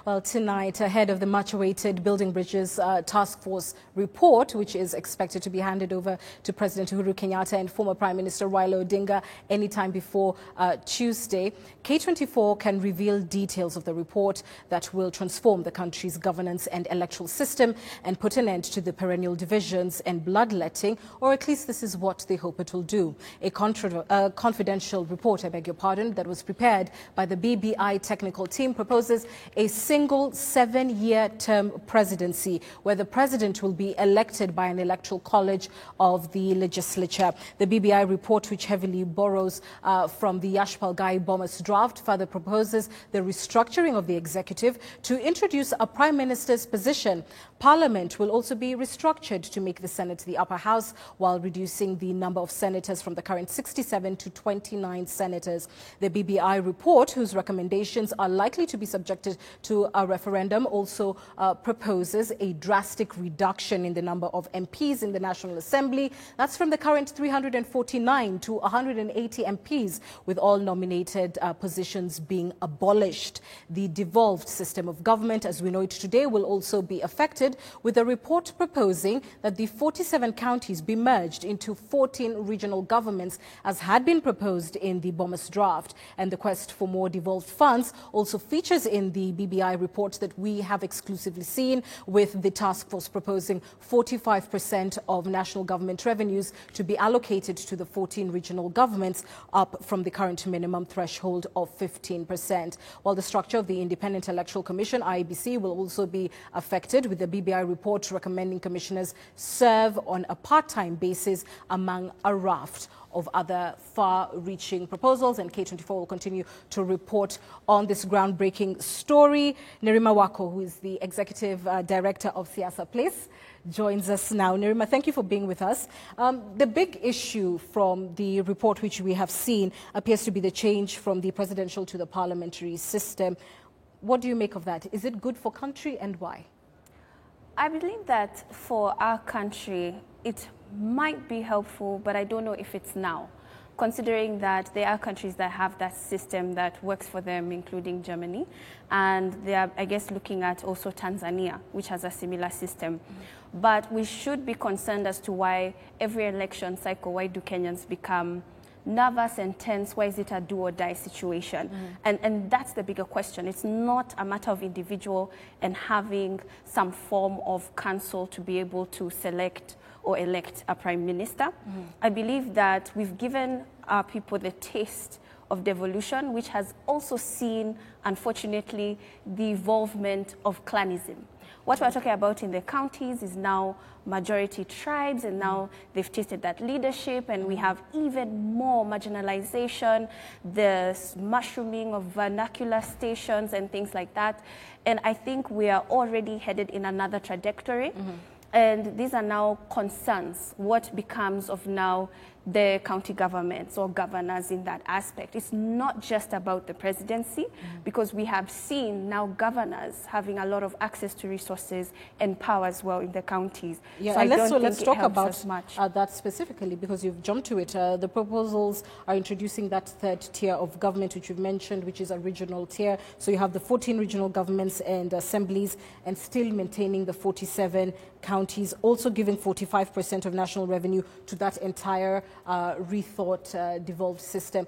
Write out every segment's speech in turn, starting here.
Well, tonight, ahead of the much-awaited Building Bridges Task Force report, which is expected to be handed over to President Uhuru Kenyatta and former Prime Minister Raila Odinga anytime before Tuesday, K24 can reveal details of the report that will transform the country's governance and electoral system and put an end to the perennial divisions and bloodletting, or at least this is what they hope it will do. A confidential report, I beg your pardon, that was prepared by the BBI technical team proposes a single 7-year term presidency where the president will be elected by an electoral college of the legislature. The BBI report, which heavily borrows from the Yashpal Gai Bomas draft, further proposes the restructuring of the executive to introduce a prime minister's position. Parliament will also be restructured to make the Senate the upper house while reducing the number of senators from the current 67 to 29 senators. The BBI report, whose recommendations are likely to be subjected to a referendum, also proposes a drastic reduction in the number of MPs in the National Assembly. That's from the current 349 to 180 MPs, with all nominated positions being abolished. The devolved system of government, as we know it today, will also be affected, with a report proposing that the 47 counties be merged into 14 regional governments, as had been proposed in the Bomas draft. And the quest for more devolved funds also features in the BBI report that we have exclusively seen, with the task force proposing 45% of national government revenues to be allocated to the 14 regional governments, up from the current minimum threshold of 15%. While the structure of the Independent Electoral Commission, IEBC, will also be affected, with the BBI report recommending commissioners serve on a part-time basis among a raft of other far-reaching proposals. And K24 will continue to report on this groundbreaking story. Nerima Wako, who is the Executive Director of Siasa Place, joins us now. Nerima, thank you for being with us. The big issue from the report which we have seen appears to be the change from the presidential to the parliamentary system. What do you make of that? Is it good for country, and why? I believe that for our country, it might be helpful, but I don't know if it's now, considering that there are countries that have that system that works for them, including Germany. And they are, I guess, looking at also Tanzania, which has a similar system. But we should be concerned as to why every election cycle, why do Kenyans become nervous and tense? Why is it a do-or-die situation? And that's the bigger question. It's not a matter of individual and having some form of council to be able to select or elect a prime minister. I believe that we've given our people the taste of devolution, which has also seen, unfortunately, the involvement of clanism. What we're talking about in the counties is now majority tribes, and now they've tasted that leadership, and we have even more marginalization, the mushrooming of vernacular stations and things like that. And I think we are already headed in another trajectory. And these are now concerns. What becomes of now the county governments or governors in that aspect? It's not just about the presidency, because we have seen now governors having a lot of access to resources and power as well in the counties. Yeah, so let's talk about that specifically, because you've jumped to it. The proposals are introducing that third tier of government, which you've mentioned, which is a regional tier. So you have the 14 regional governments and assemblies, and still maintaining the 47 counties, also giving 45% of national revenue to that entire rethought devolved system.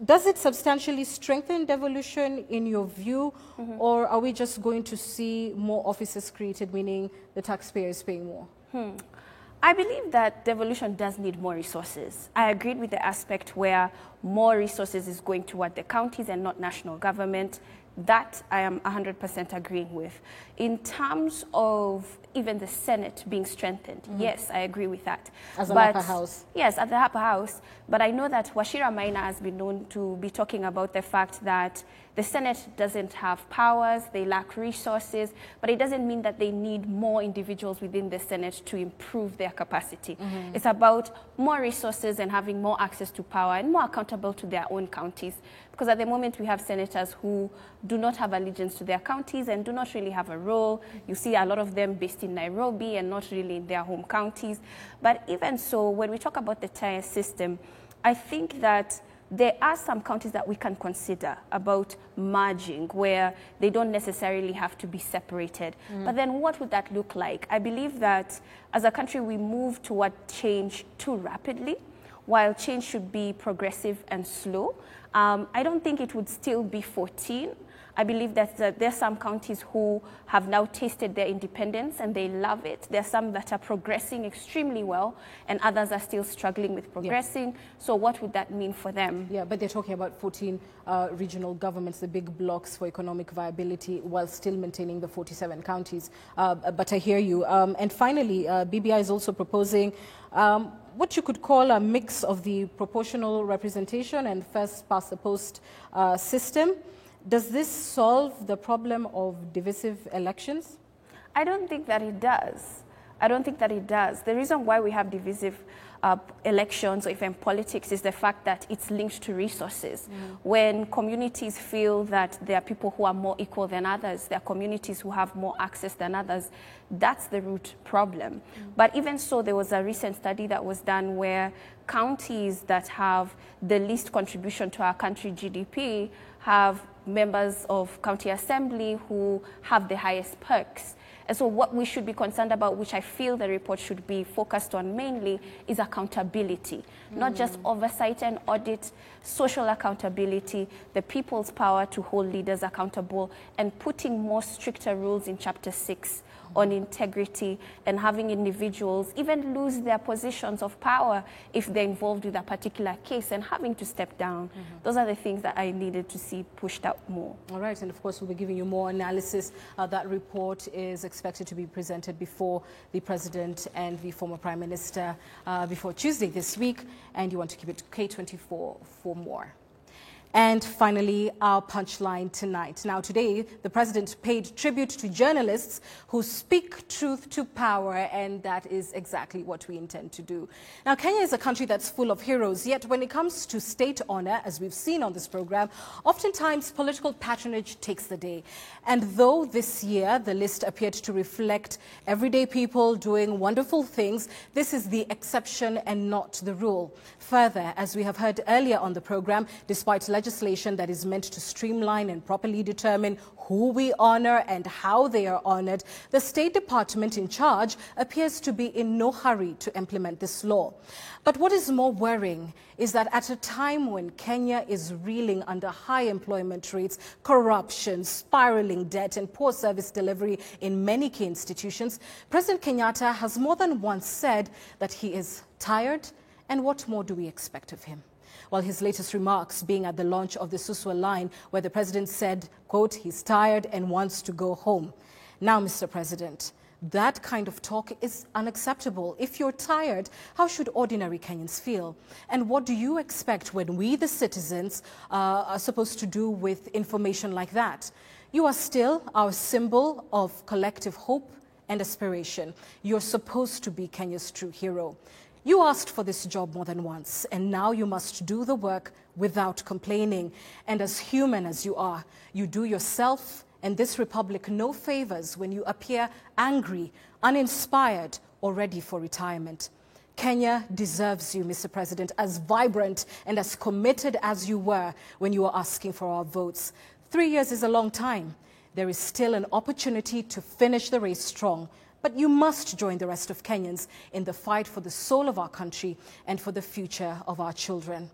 Does it substantially strengthen devolution in your view, or are we just going to see more offices created, meaning the taxpayer is paying more? I believe that devolution does need more resources. I agreed with the aspect where more resources is going toward the counties and not national government. That I am 100% agreeing with. In terms of even the Senate being strengthened, yes, I agree with that. As an upper house? Yes, at the upper house. But I know that Wachira Maina has been known to be talking about the fact that the Senate doesn't have powers, they lack resources, but it doesn't mean that they need more individuals within the Senate to improve their capacity. It's about more resources and having more access to power and more accountable to their own counties. Because at the moment we have senators who do not have allegiance to their counties and do not really have a role. You see a lot of them based in Nairobi and not really in their home counties. But even so, when we talk about the tier system, I think that there are some counties that we can consider about merging where they don't necessarily have to be separated. But then what would that look like? I believe that as a country we move toward change too rapidly, while change should be progressive and slow. I don't think it would still be 14. I believe that there are some counties who have now tasted their independence and they love it. There are some that are progressing extremely well and others are still struggling with progressing. Yeah. So what would that mean for them? Yeah, but they're talking about 14 regional governments, the big blocks for economic viability, while still maintaining the 47 counties. But I hear you. And finally, BBI is also proposing what you could call a mix of the proportional representation and first-past-the-post system. Does this solve the problem of divisive elections? I don't think that it does. I don't think that it does. The reason why we have divisive elections or even politics is the fact that it's linked to resources. When communities feel that there are people who are more equal than others, there are communities who have more access than others, that's the root problem. But even so, there was a recent study that was done where counties that have the least contribution to our country GDP have members of county assembly who have the highest perks. And so what we should be concerned about, which I feel the report should be focused on mainly, is accountability. Not just oversight and audit, social accountability, the people's power to hold leaders accountable, and putting more stricter rules in Chapter 6 on integrity and having individuals even lose their positions of power if they're involved with a particular case and having to step down. Those are the things that I needed to see pushed out more. All right, and of course we'll be giving you more analysis. That report is expected to be presented before the President and the former Prime Minister before Tuesday this week, and you want to keep it to K24 for more. And finally, our punchline tonight. Now, today, the President paid tribute to journalists who speak truth to power, and that is exactly what we intend to do. Now, Kenya is a country that's full of heroes, yet when it comes to state honor, as we've seen on this program, oftentimes political patronage takes the day. And though this year the list appeared to reflect everyday people doing wonderful things, this is the exception and not the rule. Further, as we have heard earlier on the program, despite legislation that is meant to streamline and properly determine who we honor and how they are honored, the State Department in charge appears to be in no hurry to implement this law. But what is more worrying is that at a time when Kenya is reeling under high employment rates, corruption, spiraling debt, and poor service delivery in many key institutions, President Kenyatta has more than once said that he is tired, and what more do we expect of him? Well, his latest remarks being at the launch of the Suswa line, where the president said, quote, he's tired and wants to go home. Now, Mr. President, that kind of talk is unacceptable. If you're tired, how should ordinary Kenyans feel? And what do you expect when we, the citizens, are supposed to do with information like that? You are still our symbol of collective hope and aspiration. You're supposed to be Kenya's true hero. You asked for this job more than once, and now you must do the work without complaining. And as human as you are, you do yourself and this republic no favors when you appear angry, uninspired, or ready for retirement. Kenya deserves you, Mr. President, as vibrant and as committed as you were when you were asking for our votes. 3 years is a long time. There is still an opportunity to finish the race strong. But you must join the rest of Kenyans in the fight for the soul of our country and for the future of our children.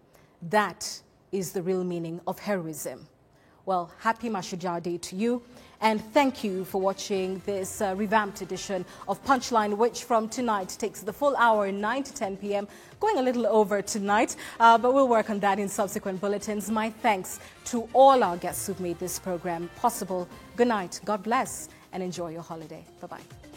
That is the real meaning of heroism. Well, happy Mashujaa Day to you, and thank you for watching this revamped edition of Punchline, which from tonight takes the full hour, 9 to 10 p.m., going a little over tonight, but we'll work on that in subsequent bulletins. My thanks to all our guests who've made this program possible. Good night, God bless, and enjoy your holiday. Bye-bye.